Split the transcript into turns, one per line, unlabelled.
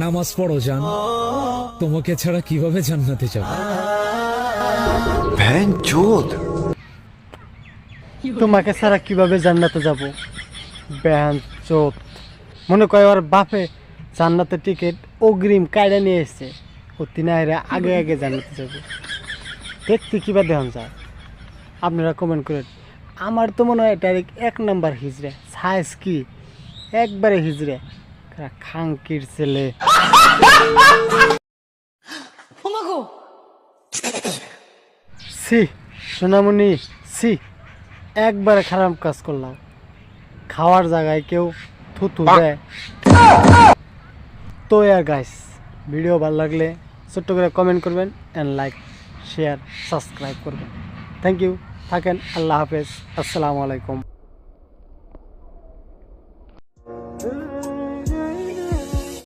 নামাজ পড়ো জান, তোমাকে ছাড়া কিভাবে জান্নাতে যাব?
তোমাকে ছাড়া কিভাবে জান্নাতে যাব? ব্যান চোদ। মনে করে ওর বাপে জান্নাতের টিকিট অগ্রিম কায়দা নিয়ে এসছে, ও তিনাইরা আগে আগে জান্নাতে যাব। দেখতে কিবা দেখান যায়, আপনারা কমেন্ট করেন। আমার তো মনে হয় ডাইরেক্ট 1 নাম্বার হিজড়ে, সাইজ কি একবারে হিজড়ে, খাঙ্কির ছেলে। সি সোনামণি, সি একবারে খারাপ কাজ করলাম। খাওয়ার জায়গায় কেউ থুতু দেয়। তো ইয়ার গাইস, ভিডিও ভালো লাগলে ছোট্ট করে কমেন্ট করবেন অ্যান্ড লাইক, শেয়ার, সাবস্ক্রাইব করবেন। থ্যাংক ইউ, থাকেন, আল্লাহ হাফেজ, আসসালামু আলাইকুম।